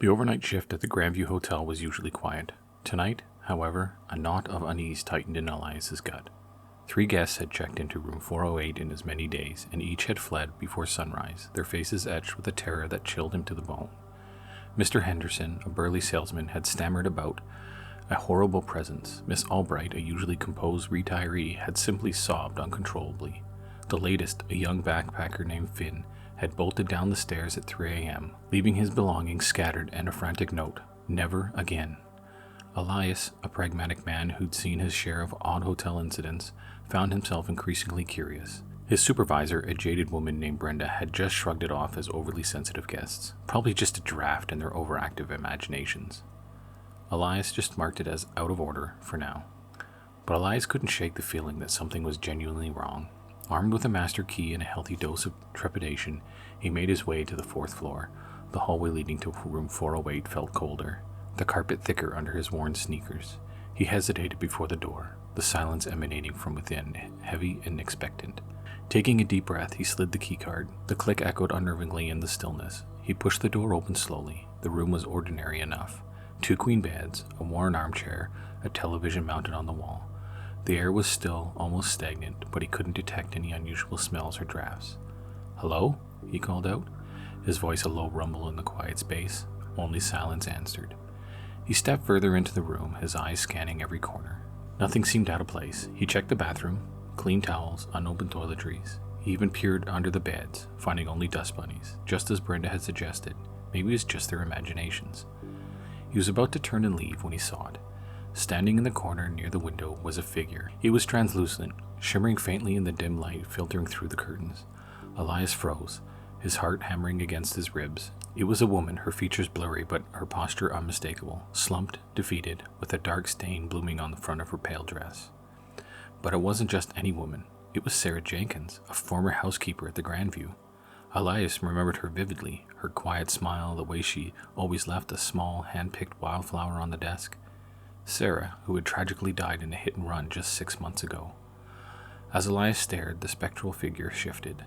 The overnight shift at the Grandview Hotel was usually quiet. Tonight, however, a knot of unease tightened in Elias's gut. 3 guests had checked into room 408 in as many days, and each had fled before sunrise, their faces etched with a terror that chilled him to the bone. Mr. Henderson, a burly salesman, had stammered about a horrible presence. Miss Albright, a usually composed retiree, had simply sobbed uncontrollably. The latest, a young backpacker named Finn, had bolted down the stairs at 3 a.m., leaving his belongings scattered and a frantic note, "Never again." Elias, a pragmatic man who'd seen his share of odd hotel incidents, found himself increasingly curious. His supervisor, a jaded woman named Brenda, had just shrugged it off as overly sensitive guests, probably just a draft in their overactive imaginations. Elias just marked it as out of order for now. But Elias couldn't shake the feeling that something was genuinely wrong. Armed with a master key and a healthy dose of trepidation, he made his way to the 4th floor. The hallway leading to room 408 felt colder, the carpet thicker under his worn sneakers. He hesitated before the door, the silence emanating from within, heavy and expectant. Taking a deep breath, he slid the keycard. The click echoed unnervingly in the stillness. He pushed the door open slowly. The room was ordinary enough. 2 queen beds, a worn armchair, a television mounted on the wall. The air was still, almost stagnant, but he couldn't detect any unusual smells or drafts. "Hello?" he called out, his voice a low rumble in the quiet space. Only silence answered. He stepped further into the room, his eyes scanning every corner. Nothing seemed out of place. He checked the bathroom, clean towels, unopened toiletries. He even peered under the beds, finding only dust bunnies, just as Brenda had suggested. Maybe it was just their imaginations. He was about to turn and leave when he saw it. Standing in the corner near the window was a figure. It was translucent, shimmering faintly in the dim light filtering through the curtains. Elias froze, his heart hammering against his ribs. It was a woman, her features blurry but her posture unmistakable, slumped, defeated, with a dark stain blooming on the front of her pale dress. But it wasn't just any woman. It was Sarah Jenkins, a former housekeeper at the Grandview. Elias remembered her vividly, her quiet smile, the way she always left a small, hand-picked wildflower on the desk. Sarah, who had tragically died in a hit-and-run just 6 months ago. As Elias stared, the spectral figure shifted.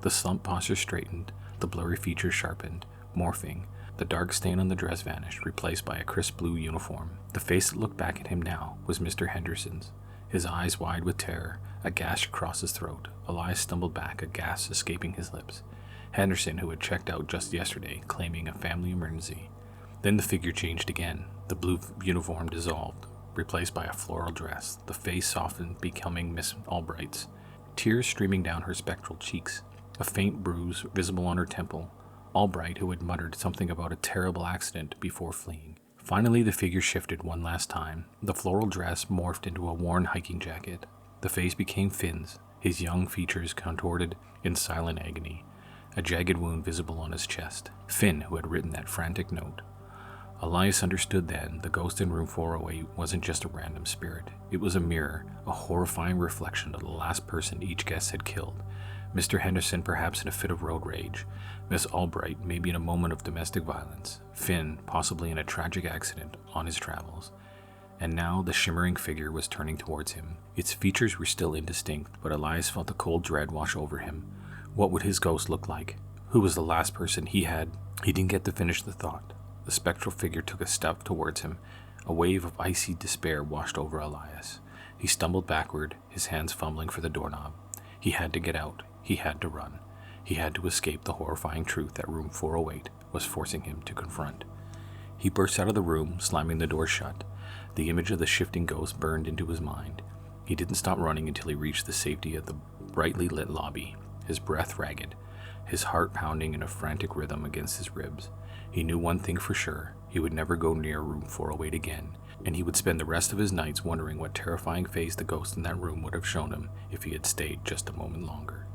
The slumped posture straightened, the blurry features sharpened, morphing. The dark stain on the dress vanished, replaced by a crisp blue uniform. The face that looked back at him now was Mr. Henderson's, his eyes wide with terror, a gash across his throat. Elias stumbled back, a gasp escaping his lips. Henderson, who had checked out just yesterday, claiming a family emergency. Then the figure changed again. The blue uniform dissolved, replaced by a floral dress. The face softened, becoming Miss Albright's, tears streaming down her spectral cheeks, a faint bruise visible on her temple. Albright, who had muttered something about a terrible accident before fleeing. Finally, the figure shifted one last time. The floral dress morphed into a worn hiking jacket. The face became Finn's, his young features contorted in silent agony, a jagged wound visible on his chest. Finn, who had written that frantic note. Elias understood then the ghost in room 408 wasn't just a random spirit. It was a mirror, a horrifying reflection of the last person each guest had killed. Mr. Henderson perhaps in a fit of road rage, Miss Albright maybe in a moment of domestic violence, Finn possibly in a tragic accident on his travels. And now the shimmering figure was turning towards him. Its features were still indistinct, but Elias felt a cold dread wash over him. What would his ghost look like? Who was the last person he didn't get to finish the thought. The spectral figure took a step towards him. A wave of icy despair washed over Elias. He stumbled backward, his hands fumbling for the doorknob. He had to get out. He had to run. He had to escape the horrifying truth that room 408 was forcing him to confront. He burst out of the room, slamming the door shut. The image of the shifting ghost burned into his mind. He didn't stop running until he reached the safety of the brightly lit lobby, his breath ragged, his heart pounding in a frantic rhythm against his ribs. He knew one thing for sure. He would never go near room 408 again, and he would spend the rest of his nights wondering what terrifying face the ghost in that room would have shown him if he had stayed just a moment longer.